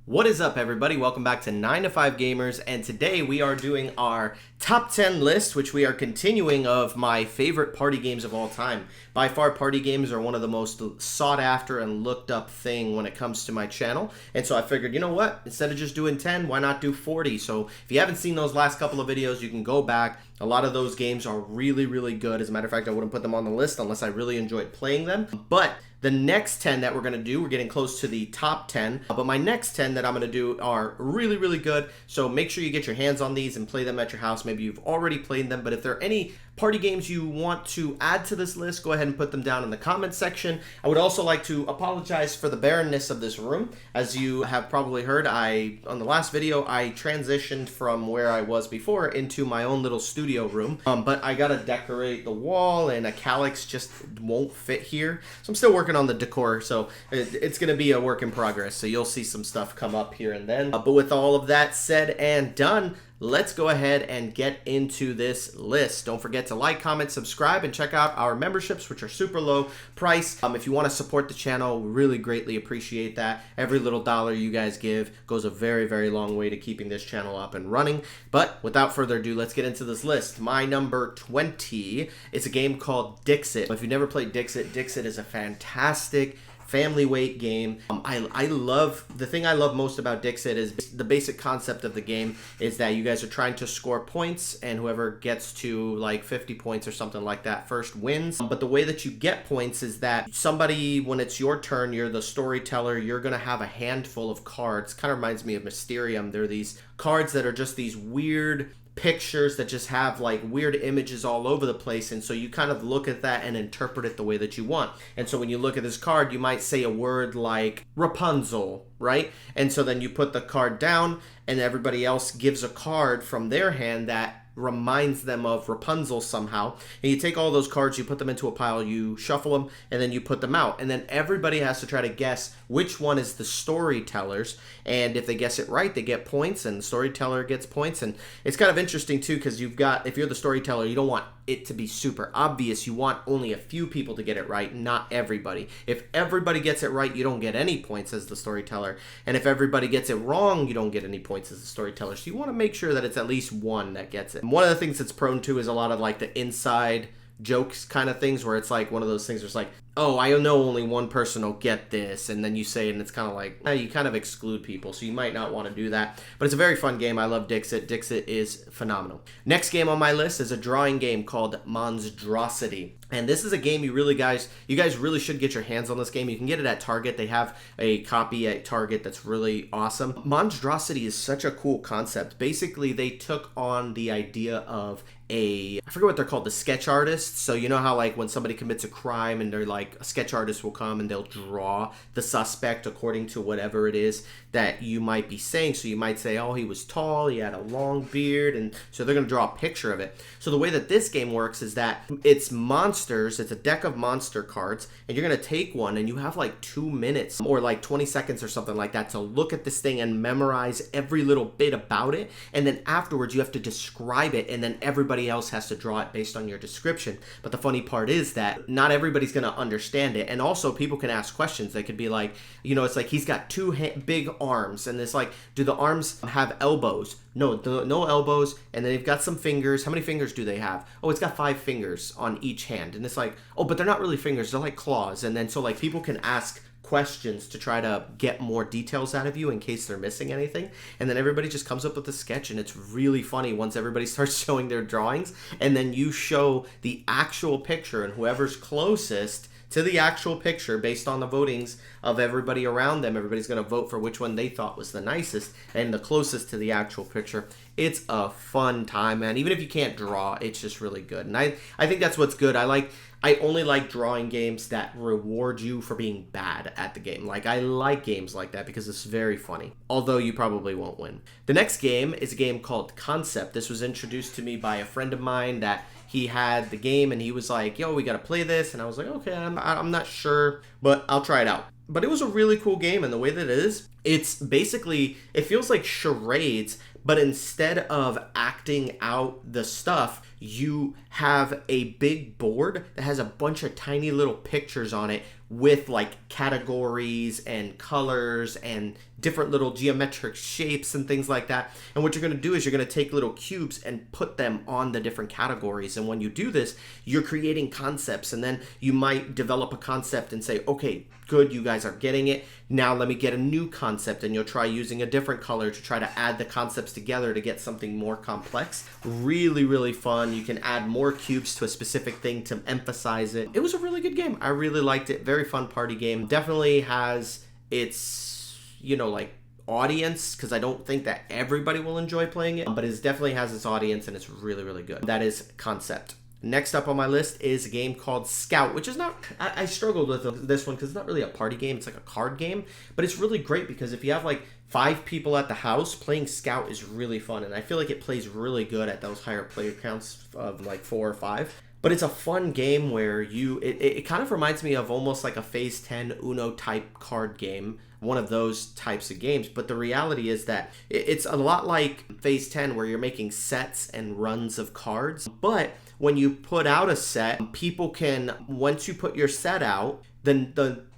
What is up, everybody? Welcome back to 9 to 5 Gamers, and today we are doing our top 10 list, which we are continuing of my favorite party games of all time. By far, party games are one of the most sought after and looked up thing when it comes to my channel, and so I figured, you know what? Instead of just doing 10, why not do 40? So if you haven't seen those last couple of videos, you can go back. A lot of those games are really, really good. As a matter of fact, I wouldn't put them on the list unless I really enjoyed playing them. But the next 10 that we're going to do, we're getting close to the top 10. But my next 10 that I'm going to do are really, really good. So make sure you get your hands on these and play them at your house. Maybe you've already played them. But if there are any party games you want to add to this list, go ahead and put them down in the comment section. I would also like to apologize for the barrenness of this room. As you have probably heard, on the last video, I transitioned from where I was before into my own little studio room. But I gotta decorate the wall, and a calyx just won't fit here. So I'm still working on the decor, so it's gonna be a work in progress. So you'll see some stuff come up here and then. But with all of that said and done, let's go ahead and get into this list. Don't forget to like, comment, subscribe, and check out our memberships, which are super low price. If you want to support the channel, we really greatly appreciate that. Every little dollar you guys give goes a very, very long way to keeping this channel up and running. But without further ado, let's get into this list. My number 20 is a game called Dixit. If you've never played Dixit, Dixit is a fantastic family weight game. I love, the thing I love most about Dixit is the basic concept of the game is that you guys are trying to score points, and whoever gets to like 50 points or something like that first wins. But the way that you get points is that somebody, when it's your turn, you're the storyteller, you're gonna have a handful of cards. Kind of reminds me of Mysterium. They're these cards that are just these weird pictures that just have like weird images all over the place, and so you kind of look at that and interpret it the way that you want. And so when you look at this card, you might say a word like Rapunzel, right? And so then you put the card down, and everybody else gives a card from their hand that reminds them of Rapunzel somehow. And you take all those cards, you put them into a pile, you shuffle them, and then you put them out. And then everybody has to try to guess which one is the storyteller's. And if they guess it right, they get points, and the storyteller gets points. And it's kind of interesting too, because if you're the storyteller, you don't want it to be super obvious. You want only a few people to get it right, not everybody. If everybody gets it right, you don't get any points as the storyteller. And if everybody gets it wrong, you don't get any points as the storyteller. So you want to make sure that it's at least one that gets it. And one of the things it's prone to is a lot of like the inside jokes kind of things, where it's like one of those things where it's like, oh, I know only one person will get this, and then you say it, and it's kind of like, you kind of exclude people, so you might not want to do that. But it's a very fun game. I love Dixit. Dixit is phenomenal. Next game on my list is a drawing game called Monstrosity. And this is a game you guys really should get your hands on this game. You can get it at Target. They have a copy at Target that's really awesome. Monstrosity is such a cool concept. Basically, they took on the idea of I forget what they're called, the sketch artists. So you know how like when somebody commits a crime and they're like, a sketch artist will come and they'll draw the suspect according to whatever it is that you might be saying. So you might say, oh, he was tall, he had a long beard, and so they're going to draw a picture of it. So the way that this game works is that it's monsters, it's a deck of monster cards, and you're going to take one, and you have like 2 minutes or like 20 seconds or something like that to look at this thing and memorize every little bit about it. And then afterwards you have to describe it, and then everybody else has to draw it based on your description. But the funny part is that not everybody's going to understand it. And also people can ask questions. They could be like, you know, it's like he's got two big arms, and it's like, do the arms have elbows? No elbows. And then they've got some fingers. How many fingers do they have? Oh, it's got 5 fingers on each hand. And it's like, oh, but they're not really fingers, they're like claws. And then so like people can ask questions to try to get more details out of you in case they're missing anything. And then everybody just comes up with a sketch, and it's really funny once everybody starts showing their drawings, and then you show the actual picture, and whoever's closest to the actual picture based on the votings of everybody around them, everybody's going to vote for which one they thought was the nicest and the closest to the actual picture. It's a fun time, man. Even if you can't draw, it's just really good. And I think that's what's good. I only like drawing games that reward you for being bad at the game. Like, I like games like that because it's very funny, although you probably won't win. The next game is a game called Concept. This was introduced to me by a friend of mine that he had the game, and he was like, yo, we got to play this. And I was like, okay, I'm not sure, but I'll try it out. But it was a really cool game, and the way that it is, it's basically, it feels like charades, but instead of acting out the stuff, you have a big board that has a bunch of tiny little pictures on it with like categories and colors and different little geometric shapes and things like that. And what you're going to do is you're going to take little cubes and put them on the different categories. And when you do this, you're creating concepts, and then you might develop a concept and say, okay, good, you guys are getting it. Now let me get a new concept, and you'll try using a different color to try to add the concepts together to get something more complex. Really, really fun. You can add more cubes to a specific thing to emphasize it. It was a really good game. I really liked it. Very fun party game. Definitely has its, like, audience, because I don't think that everybody will enjoy playing it, but it definitely has its audience, and it's really, really good. That is Concept. Next up on my list is a game called Scout, which is not, I struggled with this one because it's not really a party game. It's like a card game, but it's really great because if you have like 5 people at the house, playing Scout is really fun. And I feel like it plays really good at those higher player counts of like 4 or 5. But it's a fun game where it kind of reminds me of almost like a Phase 10 Uno type card game, one of those types of games. But the reality is that it's a lot like Phase 10 where you're making sets and runs of cards. But when you put out a set, people can, once you put your set out, then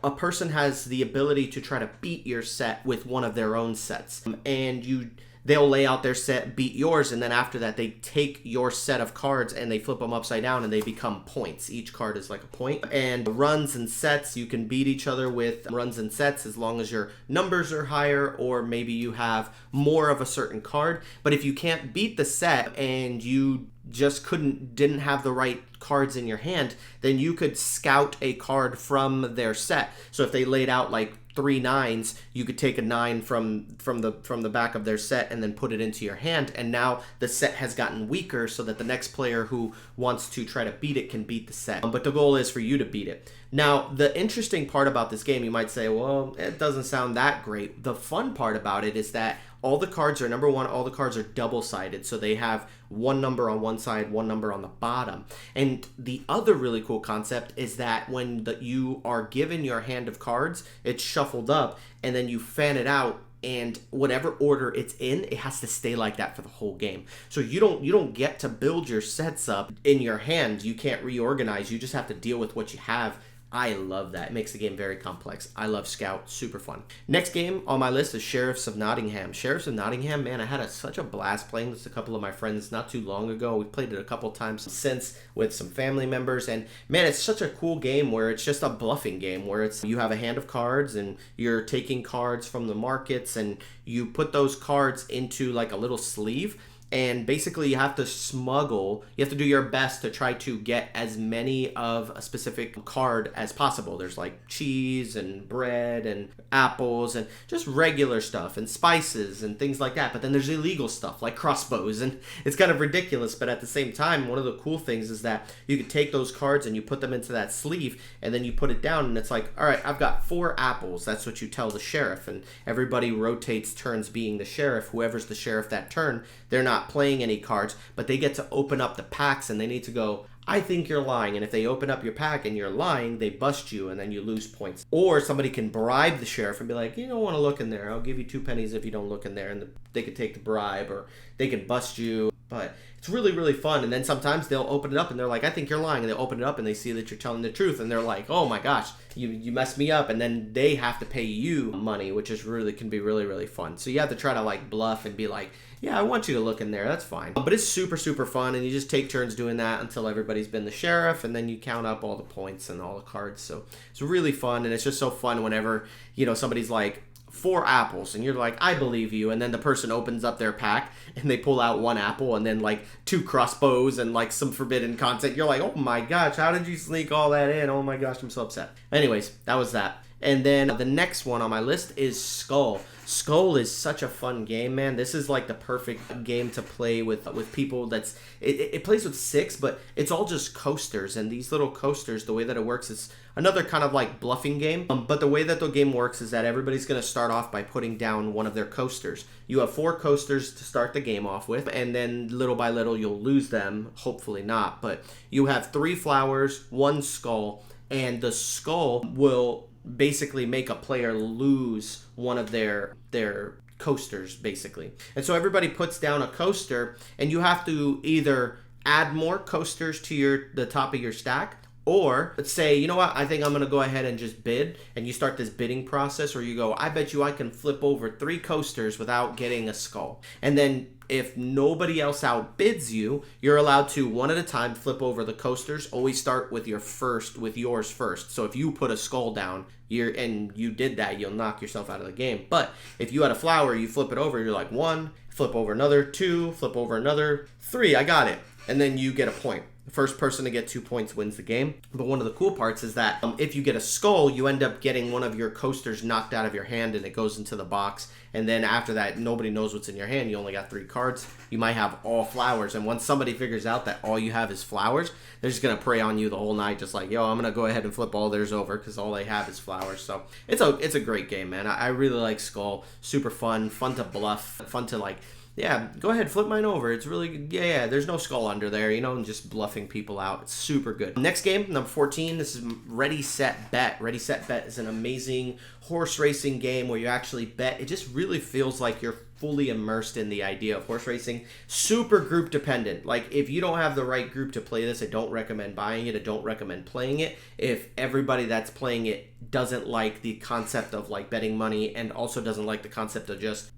a person has the ability to try to beat your set with one of their own sets. And they'll lay out their set, beat yours, and then after that, they take your set of cards and they flip them upside down and they become points. Each card is like a point. And runs and sets, you can beat each other with runs and sets as long as your numbers are higher, or maybe you have more of a certain card. But if you can't beat the set and you just didn't have the right cards in your hand, then you could scout a card from their set. So if they laid out like 3 9s, you could take a 9 from the back of their set and then put it into your hand, and now the set has gotten weaker so that the next player who wants to try to beat it can beat the set. But the goal is for you to beat it. Now, the interesting part about this game, you might say, well, it doesn't sound that great. The fun part about it is that all the cards are, number one, all the cards are double-sided, so they have one number on one side, one number on the bottom. And the other really cool concept is that when you are given your hand of cards, it's shuffled up, and then you fan it out, and whatever order it's in, it has to stay like that for the whole game. So you don't get to build your sets up in your hand. You can't reorganize. You just have to deal with what you have. I love that. It makes the game very complex. I love Scout. Super fun. Next game on my list is Sheriffs of Nottingham. Sheriffs of Nottingham, man, I had such a blast playing this with a couple of my friends not too long ago. We played it a couple times since with some family members. And, man, it's such a cool game where it's just a bluffing game where you have a hand of cards and you're taking cards from the markets and you put those cards into like a little sleeve. And basically you have to do your best to try to get as many of a specific card as possible. There's like cheese and bread and apples and just regular stuff and spices and things like that. But then there's illegal stuff like crossbows, and it's kind of ridiculous. But at the same time, one of the cool things is that you can take those cards and you put them into that sleeve and then you put it down and it's like, all right, I've got 4 apples. That's what you tell the sheriff, and everybody rotates turns being the sheriff. Whoever's the sheriff that turn, they're not playing any cards, but they get to open up the packs and they need to go, I think you're lying. And if they open up your pack and you're lying, they bust you and then you lose points. Or somebody can bribe the sheriff and be like, you don't want to look in there. I'll give you 2 pennies if you don't look in there. And they could take the bribe, or they can bust you. But it's really, really fun. And then sometimes they'll open it up and they're like, I think you're lying. And they open it up and they see that you're telling the truth. And they're like, oh my gosh, you messed me up. And then they have to pay you money, which can be really, really fun. So you have to try to like bluff and be like, yeah, I want you to look in there. That's fine. But it's super, super fun. And you just take turns doing that until everybody's been the sheriff. And then you count up all the points and all the cards. So it's really fun. And it's just so fun whenever, somebody's like, 4 apples, and you're like, I believe you, and then the person opens up their pack and they pull out 1 apple and then like 2 crossbows and like some forbidden content. You're like, oh my gosh, how did you sneak all that in? Oh my gosh, I'm so upset. Anyways, that was that. And then the next one on my list is Skull. Skull is such a fun game, man. This is like the perfect game to play with people. It plays with 6, but it's all just coasters. And these little coasters, the way that it works is another kind of like bluffing game. But the way that the game works is that everybody's going to start off by putting down one of their coasters. You have 4 coasters to start the game off with, and then little by little you'll lose them. Hopefully not. But you have 3 flowers, 1 skull, and the skull will basically make a player lose one of their coasters, basically. And so everybody puts down a coaster, and you have to either add more coasters to the top of your stack, Or let's say, you know what, I think I'm going to go ahead and just bid, and you start this bidding process where you go, I bet you I can flip over 3 coasters without getting a skull. And then if nobody else outbids you, you're allowed to one at a time flip over the coasters. Always start with yours first. So if you put a skull down, and you did that, you'll knock yourself out of the game. But if you had a flower, you flip it over, you're like 1, flip over another, 2, flip over another, 3, I got it. And then you get a point. The first person to get 2 points wins the game. But one of the cool parts is that if you get a skull, you end up getting one of your coasters knocked out of your hand and it goes into the box. And then after that, nobody knows what's in your hand. You only got 3 cards. You might have all flowers. And once somebody figures out that all you have is flowers, they're just going to prey on you the whole night. Just like, yo, I'm going to go ahead and flip all theirs over because all they have is flowers. So it's a great game, man. I really like Skull. Super fun to bluff. Fun to like... Yeah, go ahead, flip mine over. It's really, yeah, there's no skull under there, and just bluffing people out. It's super good. Next game, number 14, this is Ready, Set, Bet. Ready, Set, Bet is an amazing horse racing game where you actually bet. It just really feels like you're fully immersed in the idea of horse racing. Super group dependent. Like, if you don't have the right group to play this, I don't recommend buying it. I don't recommend playing it. If everybody that's playing it doesn't like the concept of like betting money and also doesn't like the concept of just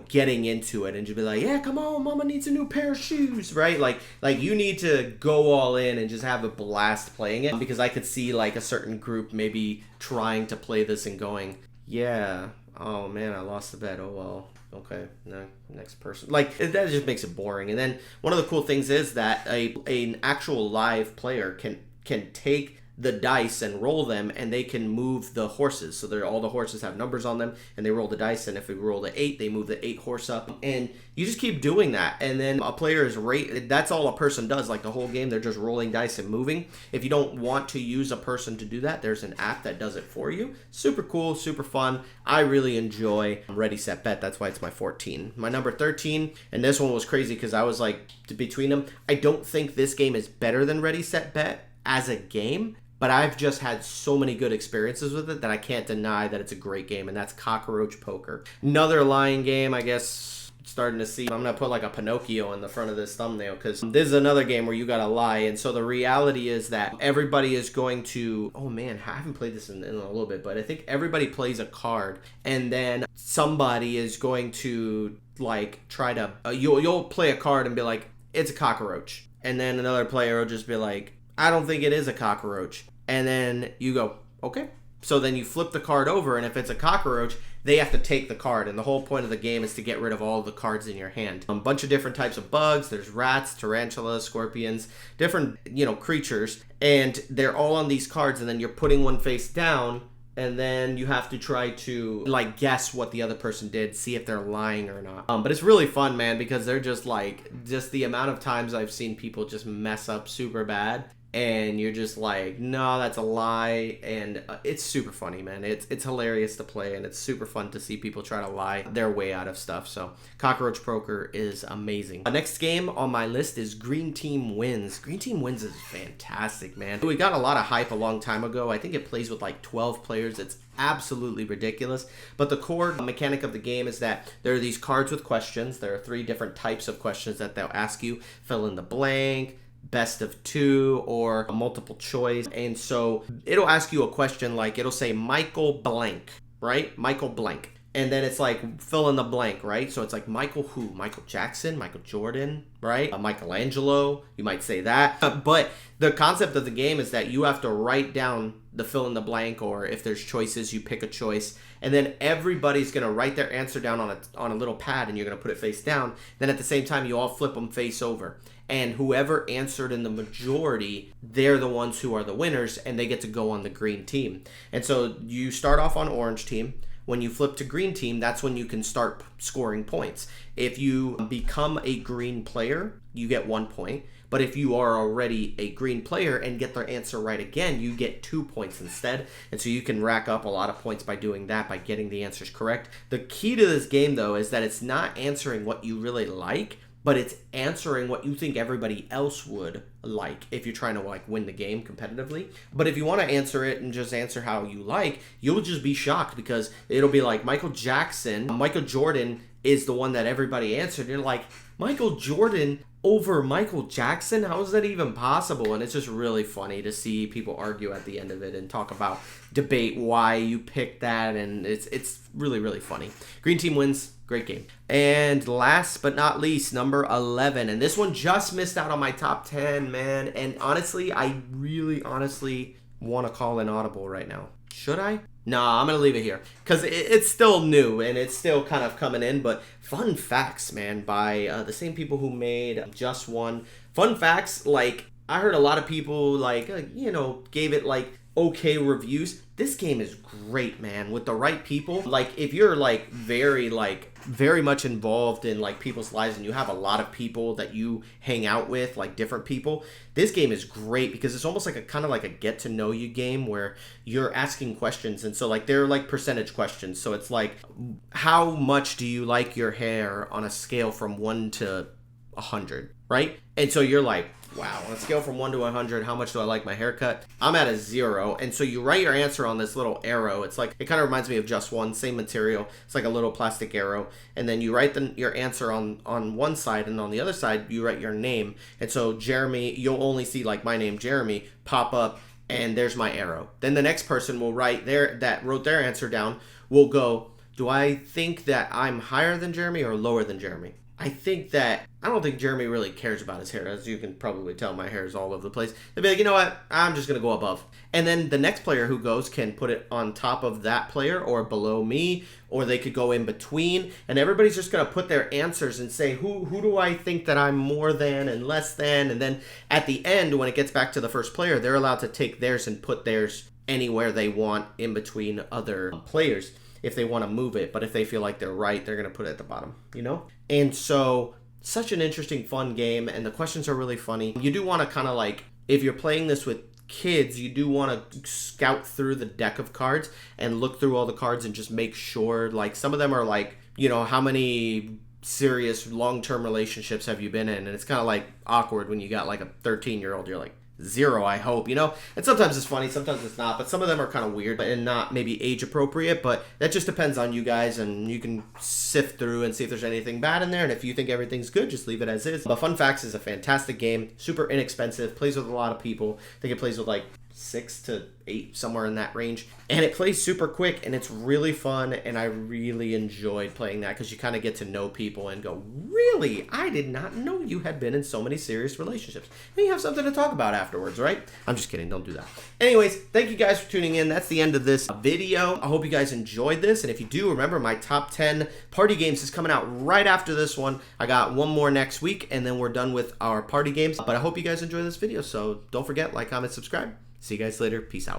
getting into it and just be like, yeah, come on, mama needs a new pair of shoes, right? Like you need to go all in and just have a blast playing it, because I could see like a certain group maybe trying to play this and going, yeah, oh man, I lost the bet. Oh well, okay, no, next person. Like, that just makes it boring. And then one of the cool things is that an actual live player can take the dice and roll them, and they can move the horses. So all the horses have numbers on them, and they roll the dice, and if we roll the 8, they move the 8 horse up, and you just keep doing that. And then a player is that's all a person does. Like the whole game, they're just rolling dice and moving. If you don't want to use a person to do that, there's an app that does it for you. Super cool, super fun. I really enjoy Ready, Set, Bet. That's why it's my 14. My number 13, and this one was crazy because I was like between them. I don't think this game is better than Ready, Set, Bet as a game, but I've just had so many good experiences with it that I can't deny that it's a great game, and that's Cockroach Poker. Another lying game, I guess, starting to see. I'm going to put like a Pinocchio in the front of this thumbnail because this is another game where you got to lie. And so the reality is that everybody is going to, oh man, I haven't played this in a little bit, but I think everybody plays a card, and then somebody is going to like try to, you'll play a card and be like, it's a cockroach. And then another player will just be like, I don't think it is a cockroach. And then you go, okay. So then you flip the card over, and if it's a cockroach, they have to take the card. And the whole point of the game is to get rid of all the cards in your hand. A bunch of different types of bugs. There's rats, tarantulas, scorpions, different, creatures. And they're all on these cards, and then you're putting one face down, and then you have to try to like guess what the other person did, see if they're lying or not. But it's really fun, man, because they're just the amount of times I've seen people just mess up super bad, and you're just like, no, that's a lie. And it's super funny, man. It's hilarious to play, and it's super fun to see people try to lie their way out of stuff. So Cockroach Poker is amazing. The next game on my list is Green Team Wins. Green Team Wins is fantastic, man. We got a lot of hype a long time ago. I think it plays with like 12 players. It's absolutely ridiculous. But the core mechanic of the game is that there are these cards with questions. There are 3 different types of questions that they'll ask you. Fill in the blank, best of 2, or a multiple choice. And so it'll ask you a question like, it'll say Michael blank, right? Michael blank. And then it's like, fill in the blank, right? So it's like, Michael who? Michael Jackson, Michael Jordan, right? Michelangelo, you might say that. But the concept of the game is that you have to write down the fill in the blank, or if there's choices, you pick a choice. And then everybody's going to write their answer down on a little pad, and you're going to put it face down. Then at the same time, you all flip them face over. And whoever answered in the majority, they're the ones who are the winners, and they get to go on the green team. And so you start off on orange team. When you flip to green team, that's when you can start scoring points. If you become a green player, you get 1 point. But if you are already a green player and get their answer right again, you get 2 points instead. And so you can rack up a lot of points by doing that, by getting the answers correct. The key to this game, though, is that it's not answering what you really like, but it's answering what you think everybody else would like if you're trying to like win the game competitively. But if you want to answer it and just answer how you like, you'll just be shocked, because it'll be like Michael Jackson, Michael Jordan is the one that everybody answered. You're like, Michael Jordan over Michael Jackson? How is that even possible? And it's just really funny to see people argue at the end of it and talk about, debate why you picked that, and it's really, really funny. Green team wins. Great game. And last but not least, number 11. And this one just missed out on my top 10, man. And honestly, I really honestly want to call an audible right now. Should I? Nah, I'm going to leave it here because it's still new and it's still kind of coming in. But Fun Facts, man, by the same people who made Just One. Fun Facts, like, I heard a lot of people, like, gave it, like, okay reviews. This game is great, man, with the right people. Like, if you're, like, very much involved in, like, people's lives and you have a lot of people that you hang out with, like, different people, this game is great because it's almost like a kind of like a get to know you game where you're asking questions. And so, like, they're like percentage questions. So it's like, how much do you like your hair on a scale from 1 to 100, right? And so you're like, wow, on a scale from 1 to 100, how much do I like my haircut? I'm at a 0. And so you write your answer on this little arrow. It's like, it kind of reminds me of Just One, same material. It's like a little plastic arrow. And then you write your answer on one side, and on the other side, you write your name. And so Jeremy, you'll only see, like, my name, Jeremy, pop up, and there's my arrow. Then the next person will wrote their answer down, will go, do I think that I'm higher than Jeremy or lower than Jeremy? I don't think Jeremy really cares about his hair. As you can probably tell, my hair is all over the place. They'll be like, you know what? I'm just going to go above. And then the next player who goes can put it on top of that player or below me, or they could go in between. And everybody's just going to put their answers and say, who do I think that I'm more than and less than? And then at the end, when it gets back to the first player, they're allowed to take theirs and put theirs anywhere they want in between other players, if they want to move it. But if they feel like they're right, they're going to put it at the bottom, And so, such an interesting, fun game, and the questions are really funny. You do want to kind of like, if you're playing this with kids, you do want to scout through the deck of cards and look through all the cards and just make sure, like, some of them are like, how many serious long-term relationships have you been in? And it's kind of like awkward when you got like a 13-year-old, you're like, 0, I hope, And sometimes it's funny, sometimes it's not, but some of them are kind of weird and not maybe age appropriate, but that just depends on you guys, and you can sift through and see if there's anything bad in there, and if you think everything's good, just leave it as is. But Fun Facts is a fantastic game, super inexpensive, plays with a lot of people. I think it plays with like 6 to 8, somewhere in that range, and it plays super quick, and it's really fun, and I really enjoyed playing that because you kind of get to know people and go, really? I did not know you had been in so many serious relationships. And you have something to talk about afterwards, right? I'm just kidding, don't do that. Anyways, thank you guys for tuning in. That's the end of this video. I hope you guys enjoyed this, and if you do, remember my top 10 party games is coming out right after this one. I got one more next week, and then we're done with our party games, but I hope you guys enjoy this video, so don't forget, like, comment, subscribe. See you guys later. Peace out.